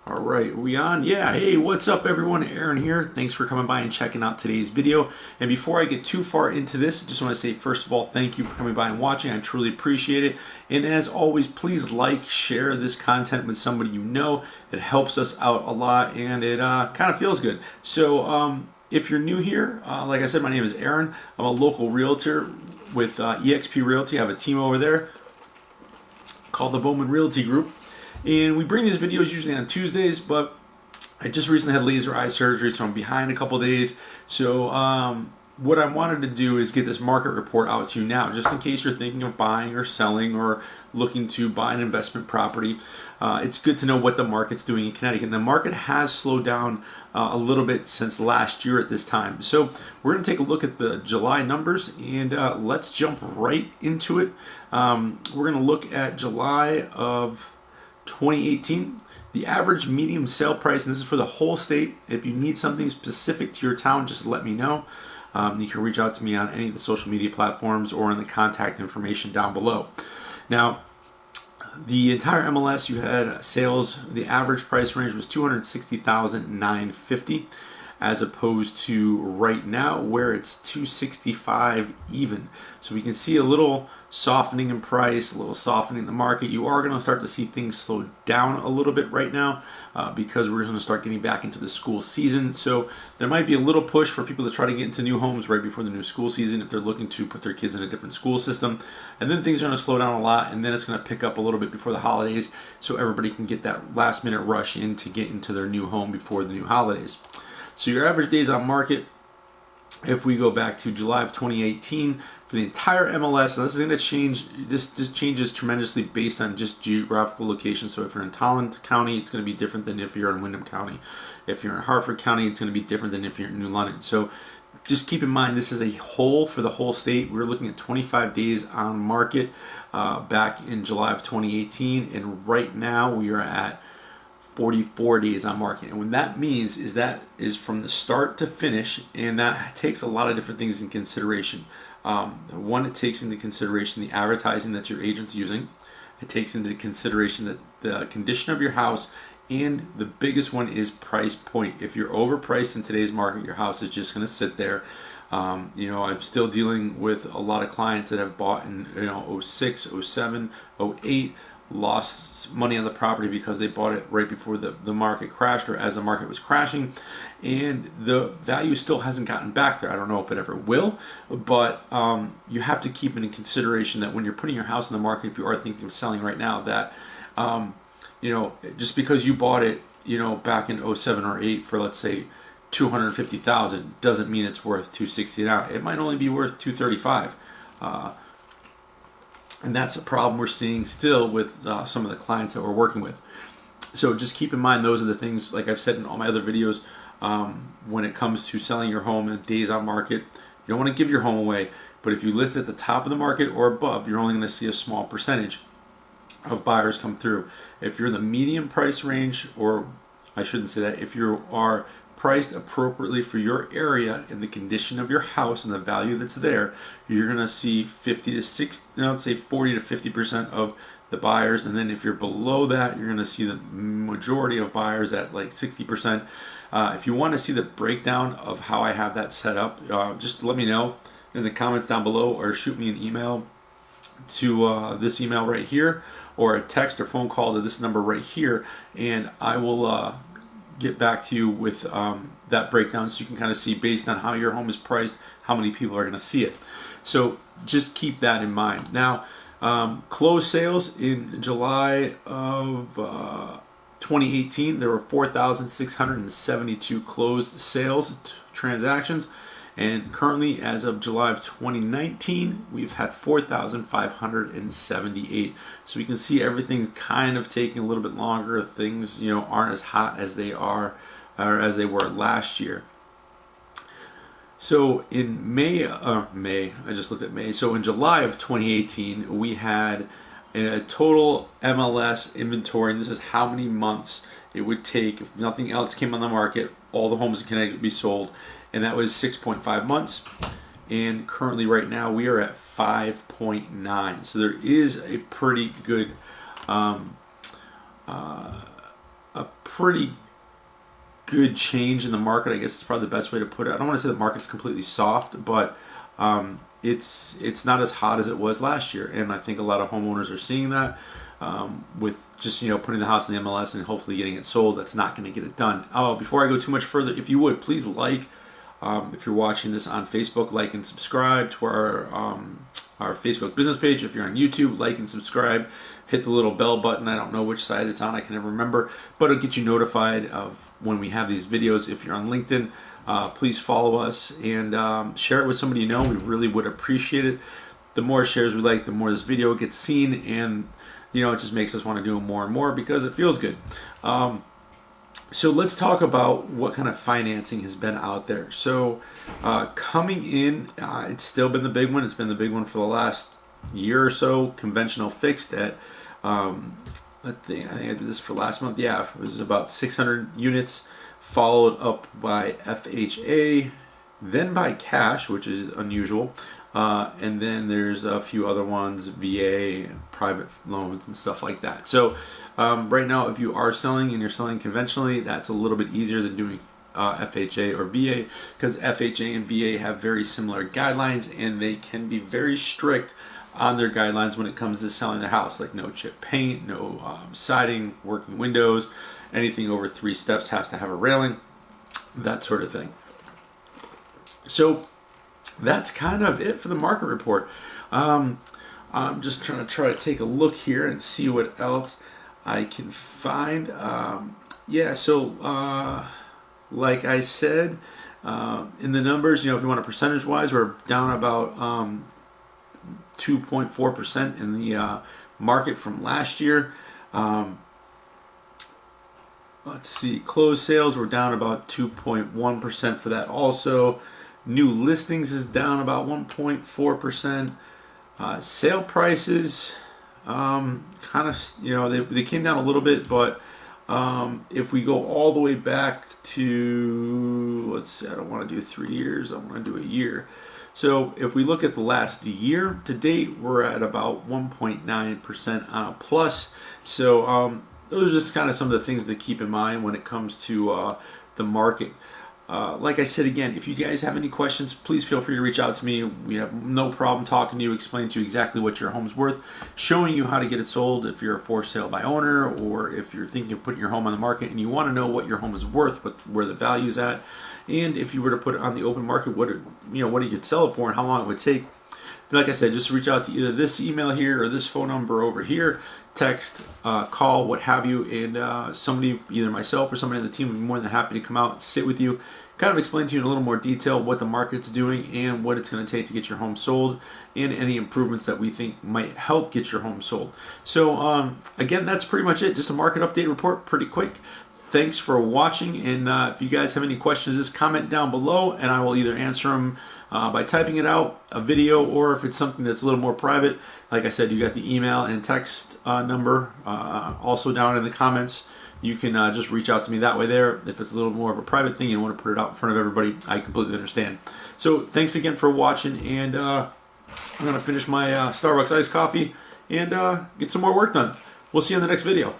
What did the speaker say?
All right, we on? Yeah, hey, what's up everyone? Aaron here. Thanks for coming by and checking out today's video. And before I get too far into this, I just want to say, first of all, thank you for coming by and watching. I truly appreciate it. And as always, please like, share this content with somebody you know. It helps us out a lot and it kind of feels good. So if you're new here, like I said, my name is Aaron. I'm a local realtor with eXp Realty. I have a team over there called the Bowman Realty Group. And we bring these videos usually on Tuesdays, but I just recently had laser eye surgery, so I'm behind a couple days. So what I wanted to do is get this market report out to you now, just in case you're thinking of buying or selling or looking to buy an investment property. It's good to know what the market's doing in Connecticut. And the market has slowed down a little bit since last year at this time. So we're going to take a look at the July numbers and let's jump right into it. We're going to look at July of 2018. The average median sale price, and this is for the whole state. If you need something specific to your town, just let me know. You can reach out to me on any of the social media platforms or in the contact information down below. Now, the entire MLS, you had sales, the average price range was $260,950 as opposed to right now where it's $265 even. So we can see a little softening in price, a little softening in the market. You are going to start to see things slow down a little bit right now because we're going to start getting back into the school season. So there might be a little push for people to try to get into new homes right before the new school season if they're looking to put their kids in a different school system. And then things are going to slow down a lot, and then it's going to pick up a little bit before the holidays so everybody can get that last minute rush in to get into their new home before the new holidays. So your average days on market, if we go back to July of 2018, for the entire MLS, and this is going to change, this changes tremendously based on just geographical location. So if you're in Talent County, it's going to be different than if you're in Windham County. If you're in Hartford County, it's going to be different than if you're in New London. So just keep in mind, this is a whole for the whole state. We're looking at 25 days on market back in July of 2018, and right now we are at 44 days on market. And what that means is that is from the start to finish, and that takes a lot of different things in consideration. One, it takes into consideration the advertising that your agent's using. It takes into consideration that the condition of your house, and the biggest one is price point. If you're overpriced in today's market, your house is just going to sit there. I'm still dealing with a lot of clients that have bought in 06, 07, 08, lost money on the property because they bought it right before the market crashed or as the market was crashing, and the value still hasn't gotten back there. I don't know if it ever will, but you have to keep it in consideration that when you're putting your house in the market, if you are thinking of selling right now, that just because you bought it back in 07 or 08 for, let's say, $250,000 doesn't mean it's worth $260 now. It might only be worth $235. And that's a problem we're seeing still with some of the clients that we're working with. So just keep in mind, those are the things, like I've said in all my other videos, when it comes to selling your home and days on market, you don't want to give your home away, but if you list at the top of the market or above, you're only going to see a small percentage of buyers come through. If you're in the medium price range, or I shouldn't say that, if you are priced appropriately for your area and the condition of your house and the value that's there, you're going to see 50 to 60, let's say 40 to 50% of the buyers. And then if you're below that, you're going to see the majority of buyers at like 60%. If you want to see the breakdown of how I have that set up, just let me know in the comments down below, or shoot me an email to this email right here, or a text or phone call to this number right here, and I will get back to you with that breakdown so you can kind of see, based on how your home is priced, how many people are going to see it. So just keep that in mind. Now, closed sales in July of 2018, there were 4,672 closed sales transactions. And currently, as of July of 2019, we've had 4,578. So we can see everything kind of taking a little bit longer. Things, aren't as hot as they are, or as they were last year. So in May, I just looked at May. So in July of 2018, we had a total MLS inventory, and this is how many months it would take if nothing else came on the market, all the homes in Connecticut would be sold. And that was 6.5 months, and currently right now we are at 5.9. So there is a pretty good a pretty good change in the market. I guess it's probably the best way to put it. I don't want to say the market's completely soft, but it's not as hot as it was last year, and I think a lot of homeowners are seeing that. With just putting the house in the MLS and hopefully getting it sold, that's not going to get it done. Oh, before I go too much further, if you would please if you're watching this on Facebook, like and subscribe to our Facebook business page. If you're on YouTube, like and subscribe. Hit the little bell button. I don't know which side it's on. I can never remember, but it'll get you notified of when we have these videos. If you're on LinkedIn, please follow us and share it with somebody you know. We really would appreciate it. The more shares we like, the more this video gets seen, and it just makes us want to do it more and more because it feels good. So let's talk about what kind of financing has been out there. So coming in, it's still been the big one. It's been the big one for the last year or so. Conventional fixed at, I think I did this for last month. Yeah, it was about 600 units, followed up by FHA, then by cash, which is unusual. And then there's a few other ones, VA, private loans, and stuff like that. So right now, if you are selling and you're selling conventionally, that's a little bit easier than doing FHA or VA, because FHA and VA have very similar guidelines, and they can be very strict on their guidelines when it comes to selling the house, like no chip paint, no siding, working windows, anything over 3 steps has to have a railing, that sort of thing. So that's kind of it for the market report. I'm just trying to take a look here and see what else I can find. Like I said, in the numbers, if you want a percentage-wise, we're down about 2.4% in the market from last year. Let's see, closed sales were down about 2.1% for that also. New listings is down about 1.4%. Sale prices, kind of, they came down a little bit, but if we go all the way back to, let's see, I don't want to do 3 years, I want to do a year. So if we look at the last year to date, we're at about 1.9% on a plus. So those are just kind of some of the things to keep in mind when it comes to the market. Like I said again, if you guys have any questions, please feel free to reach out to me. We have no problem talking to you, explaining to you exactly what your home's worth, showing you how to get it sold if you're a for sale by owner, or if you're thinking of putting your home on the market and you want to know what your home is worth, where the value's at, and if you were to put it on the open market, what you could sell it for and how long it would take. Like I said, just reach out to either this email here or this phone number over here, text, call, what have you, and somebody, either myself or somebody on the team, would be more than happy to come out and sit with you, kind of explain to you in a little more detail what the market's doing and what it's going to take to get your home sold, and any improvements that we think might help get your home sold. So again, that's pretty much it. Just a market update report, pretty quick. Thanks for watching, and if you guys have any questions, just comment down below, and I will either answer them by typing it out, a video, or if it's something that's a little more private, like I said, you got the email and text number also down in the comments. You can just reach out to me that way there. If it's a little more of a private thing, you want to put it out in front of everybody, I completely understand. So thanks again for watching, and I'm going to finish my Starbucks iced coffee and get some more work done. We'll see you in the next video.